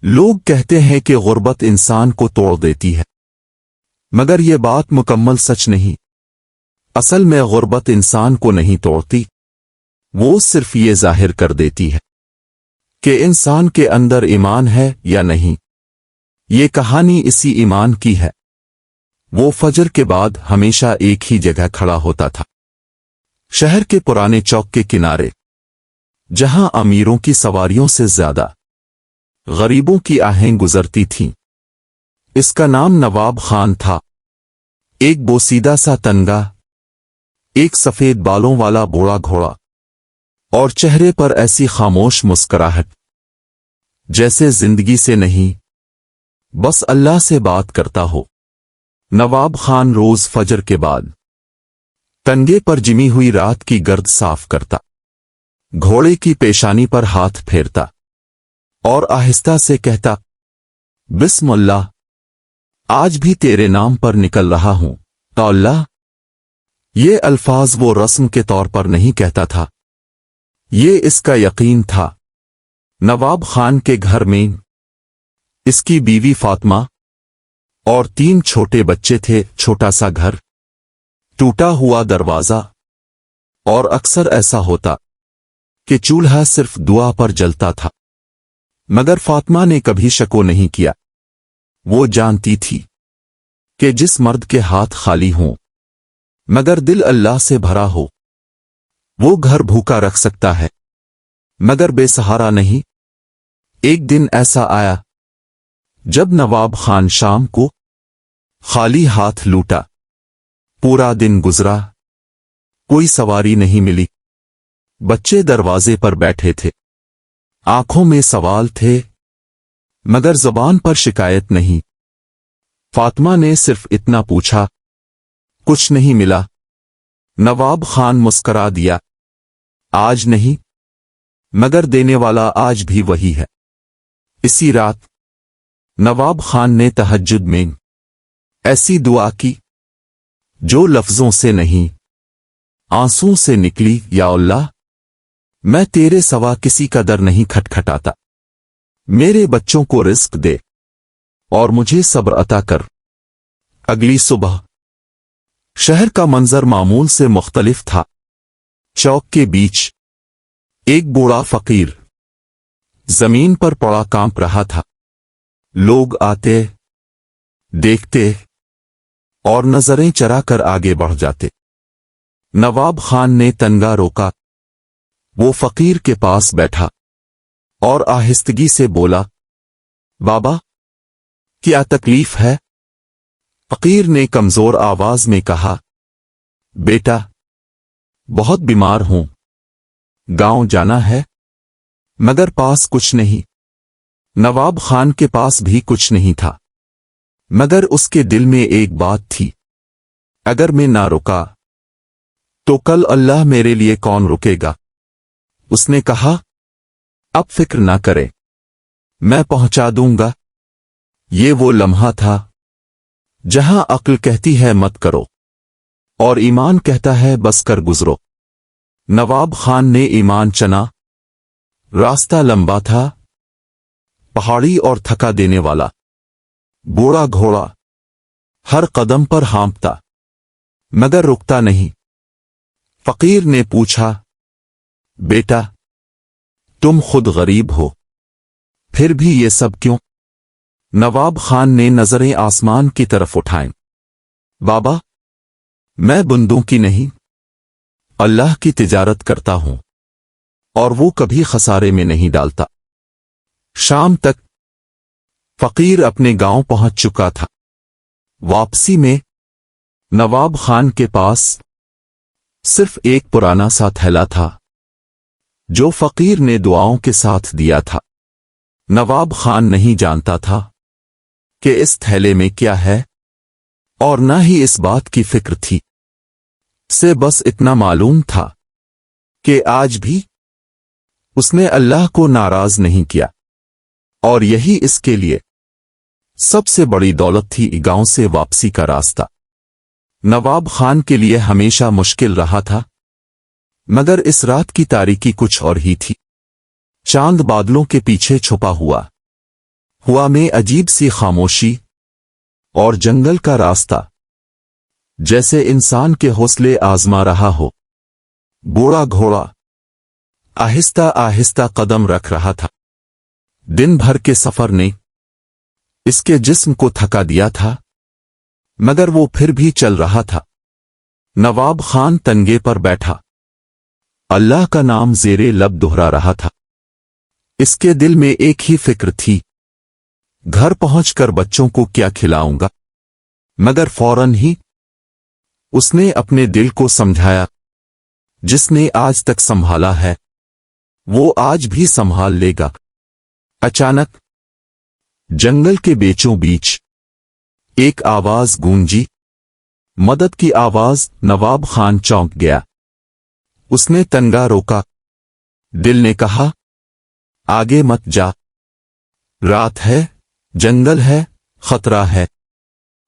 لوگ کہتے ہیں کہ غربت انسان کو توڑ دیتی ہے، مگر یہ بات مکمل سچ نہیں۔ اصل میں غربت انسان کو نہیں توڑتی، وہ صرف یہ ظاہر کر دیتی ہے کہ انسان کے اندر ایمان ہے یا نہیں۔ یہ کہانی اسی ایمان کی ہے۔ وہ فجر کے بعد ہمیشہ ایک ہی جگہ کھڑا ہوتا تھا، شہر کے پرانے چوک کے کنارے، جہاں امیروں کی سواریوں سے زیادہ غریبوں کی آہیں گزرتی تھیں۔ اس کا نام نواب خان تھا۔ ایک بوسیدہ سا تنگا، ایک سفید بالوں والا بوڑھا گھوڑا، اور چہرے پر ایسی خاموش مسکراہٹ جیسے زندگی سے نہیں، بس اللہ سے بات کرتا ہو۔ نواب خان روز فجر کے بعد تنگے پر جمی ہوئی رات کی گرد صاف کرتا، گھوڑے کی پیشانی پر ہاتھ پھیرتا اور آہستہ سے کہتا، بسم اللہ، آج بھی تیرے نام پر نکل رہا ہوں تو اللہ۔ یہ الفاظ وہ رسم کے طور پر نہیں کہتا تھا، یہ اس کا یقین تھا۔ نواب خان کے گھر میں اس کی بیوی فاطمہ اور 3 چھوٹے بچے تھے۔ چھوٹا سا گھر، ٹوٹا ہوا دروازہ، اور اکثر ایسا ہوتا کہ چولہا صرف دعا پر جلتا تھا۔ مگر فاطمہ نے کبھی شکو نہیں کیا۔ وہ جانتی تھی کہ جس مرد کے ہاتھ خالی ہوں مگر دل اللہ سے بھرا ہو، وہ گھر بھوکا رکھ سکتا ہے مگر بے سہارا نہیں۔ ایک دن ایسا آیا جب نواب خان شام کو خالی ہاتھ لوٹا۔ پورا دن گزرا، کوئی سواری نہیں ملی۔ بچے دروازے پر بیٹھے تھے، آنکھوں میں سوال تھے مگر زبان پر شکایت نہیں۔ فاطمہ نے صرف اتنا پوچھا، کچھ نہیں ملا؟ نواب خان مسکرا دیا، آج نہیں، مگر دینے والا آج بھی وہی ہے۔ اسی رات نواب خان نے تہجد میں ایسی دعا کی جو لفظوں سے نہیں، آنسوں سے نکلی، یا اللہ، میں تیرے سوا کسی کا در نہیں کھٹکھٹاتا، میرے بچوں کو رزق دے اور مجھے صبر عطا کر۔ اگلی صبح شہر کا منظر معمول سے مختلف تھا۔ چوک کے بیچ ایک بوڑھا فقیر زمین پر پڑا کانپ رہا تھا۔ لوگ آتے، دیکھتے اور نظریں چرا کر آگے بڑھ جاتے۔ نواب خان نے تنگا روکا، وہ فقیر کے پاس بیٹھا اور آہستگی سے بولا، بابا، کیا تکلیف ہے؟ فقیر نے کمزور آواز میں کہا، بیٹا، بہت بیمار ہوں، گاؤں جانا ہے مگر پاس کچھ نہیں۔ نواب خان کے پاس بھی کچھ نہیں تھا، مگر اس کے دل میں ایک بات تھی، اگر میں نہ رکا تو کل اللہ میرے لیے کون رکے گا؟ اس نے کہا، اب فکر نہ کرے، میں پہنچا دوں گا۔ یہ وہ لمحہ تھا جہاں عقل کہتی ہے مت کرو اور ایمان کہتا ہے بس کر گزرو۔ نواب خان نے ایمان چنا۔ راستہ لمبا تھا، پہاڑی اور تھکا دینے والا۔ بوڑھا گھوڑا ہر قدم پر ہانپتا مگر رکتا نہیں۔ فقیر نے پوچھا، بیٹا، تم خود غریب ہو، پھر بھی یہ سب کیوں؟ نواب خان نے نظریں آسمان کی طرف اٹھائیں۔ بابا، میں بندوں کی نہیں، اللہ کی تجارت کرتا ہوں اور وہ کبھی خسارے میں نہیں ڈالتا۔ شام تک فقیر اپنے گاؤں پہنچ چکا تھا۔ واپسی میں نواب خان کے پاس صرف ایک پرانا سا تھیلا تھا جو فقیر نے دعاؤں کے ساتھ دیا تھا۔ نواب خان نہیں جانتا تھا کہ اس تھیلے میں کیا ہے اور نہ ہی اس بات کی فکر تھی، سے بس اتنا معلوم تھا کہ آج بھی اس نے اللہ کو ناراض نہیں کیا، اور یہی اس کے لیے سب سے بڑی دولت تھی۔ گاؤں سے واپسی کا راستہ نواب خان کے لیے ہمیشہ مشکل رہا تھا، مگر اس رات کی تاریکی کچھ اور ہی تھی۔ چاند بادلوں کے پیچھے چھپا ہوا ہوا میں عجیب سی خاموشی اور جنگل کا راستہ جیسے انسان کے حوصلے آزما رہا ہو۔ بوڑھا گھوڑا آہستہ آہستہ قدم رکھ رہا تھا۔ دن بھر کے سفر نے اس کے جسم کو تھکا دیا تھا، مگر وہ پھر بھی چل رہا تھا۔ نواب خان تنگے پر بیٹھا اللہ کا نام زیرے لب دہرا رہا تھا۔ اس کے دل میں ایک ہی فکر تھی، گھر پہنچ کر بچوں کو کیا کھلاؤں گا؟ مگر فوراً ہی اس نے اپنے دل کو سمجھایا، جس نے آج تک سنبھالا ہے وہ آج بھی سنبھال لے گا۔ اچانک جنگل کے بیچوں بیچ ایک آواز گونجی، مدد کی آواز۔ نواب خان چونک گیا۔ اس نے تنگا روکا۔ دل نے کہا آگے مت جا، رات ہے، جنگل ہے، خطرہ ہے۔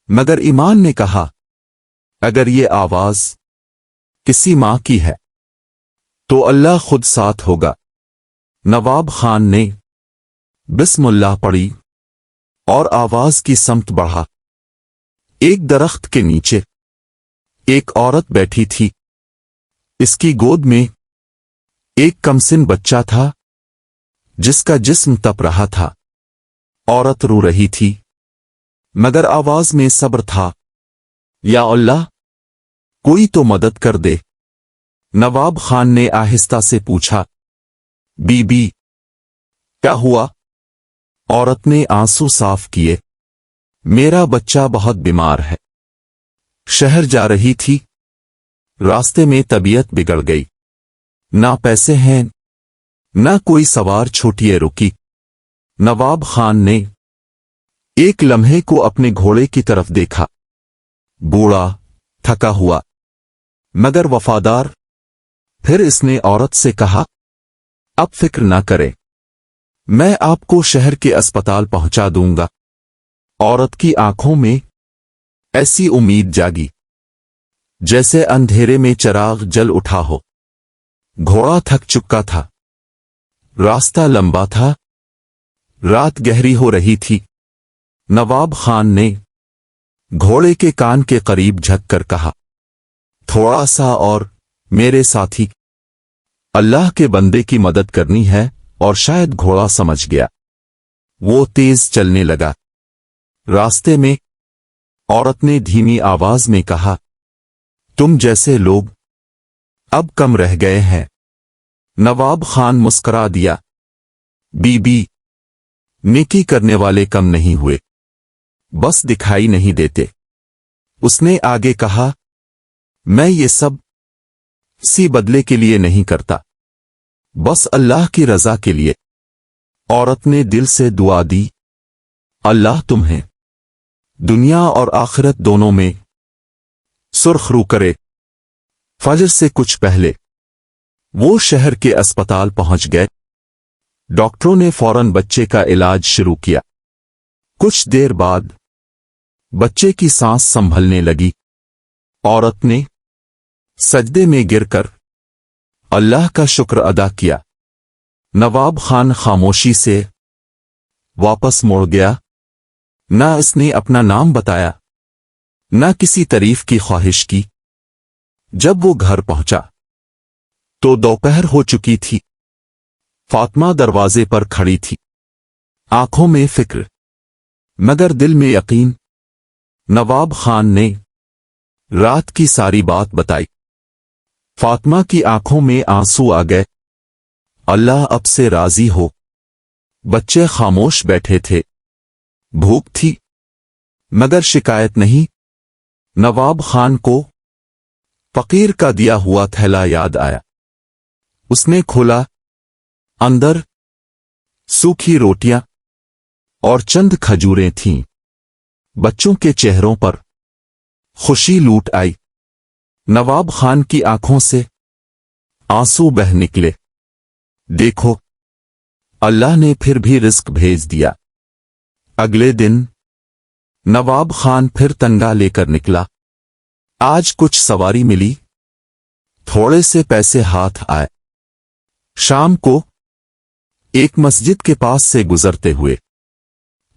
مگر ایمان نے کہا اگر یہ آواز کسی ماں کی ہے تو اللہ خود ساتھ ہوگا۔ نواب خان نے بسم اللہ پڑھی اور آواز کی سمت بڑھا۔ ایک درخت کے نیچے ایک عورت بیٹھی تھی۔ اس کی گود میں ایک کمسن بچہ تھا جس کا جسم تپ رہا تھا۔ عورت رو رہی تھی مگر آواز میں صبر تھا۔ یا اللہ، کوئی تو مدد کر دے۔ نواب خان نے آہستہ سے پوچھا بی بی کیا ہوا؟ عورت نے آنسو صاف کیے، میرا بچہ بہت بیمار ہے، شہر جا رہی تھی، راستے میں طبیعت بگڑ گئی، نہ پیسے ہیں نہ کوئی سوار چھوٹیے رکی۔ نواب خان نے ایک لمحے کو اپنے گھوڑے کی طرف دیکھا، بوڑھا، تھکا ہوا مگر وفادار۔ پھر اس نے عورت سے کہا اب فکر نہ کرے، میں آپ کو شہر کے اسپتال پہنچا دوں گا۔ عورت کی آنکھوں میں ایسی امید جاگی جیسے اندھیرے میں چراغ جل اٹھا ہو۔ گھوڑا تھک چکا تھا، راستہ لمبا تھا، رات گہری ہو رہی تھی۔ نواب خان نے گھوڑے کے کان کے قریب جھک کر کہا تھوڑا سا اور میرے ساتھی، اللہ کے بندے کی مدد کرنی ہے۔ اور شاید گھوڑا سمجھ گیا، وہ تیز چلنے لگا۔ راستے میں عورت نے دھیمی آواز میں کہا تم جیسے لوگ اب کم رہ گئے ہیں۔ نواب خان مسکرا دیا، بی بی، نیکی کرنے والے کم نہیں ہوئے، بس دکھائی نہیں دیتے۔ اس نے آگے کہا میں یہ سب کسی بدلے کے لیے نہیں کرتا، بس اللہ کی رضا کے لیے۔ عورت نے دل سے دعا دی، اللہ تمہیں دنیا اور آخرت دونوں میں سرخ رو کرے۔ فجر سے کچھ پہلے وہ شہر کے اسپتال پہنچ گئے۔ ڈاکٹروں نے فوراً بچے کا علاج شروع کیا۔ کچھ دیر بعد بچے کی سانس سنبھلنے لگی۔ عورت نے سجدے میں گر کر اللہ کا شکر ادا کیا۔ نواب خان خاموشی سے واپس مڑ گیا، نہ اس نے اپنا نام بتایا نہ کسی تعریف کی خواہش کی۔ جب وہ گھر پہنچا تو دوپہر ہو چکی تھی۔ فاطمہ دروازے پر کھڑی تھی، آنکھوں میں فکر مگر دل میں یقین۔ نواب خان نے رات کی ساری بات بتائی۔ فاطمہ کی آنکھوں میں آنسو آ گئے۔ اللہ اب سے راضی ہو۔ بچے خاموش بیٹھے تھے، بھوک تھی مگر شکایت نہیں۔ نواب خان کو فقیر کا دیا ہوا تھیلا یاد آیا۔ اس نے کھولا، اندر سوکھی روٹیاں اور چند کھجوریں تھیں۔ بچوں کے چہروں پر خوشی لوٹ آئی۔ نواب خان کی آنکھوں سے آنسو بہہ نکلے۔ دیکھو، اللہ نے پھر بھی رزق بھیج دیا۔ اگلے دن نواب خان پھر تنگا لے کر نکلا۔ آج کچھ سواری ملی، تھوڑے سے پیسے ہاتھ آئے۔ شام کو ایک مسجد کے پاس سے گزرتے ہوئے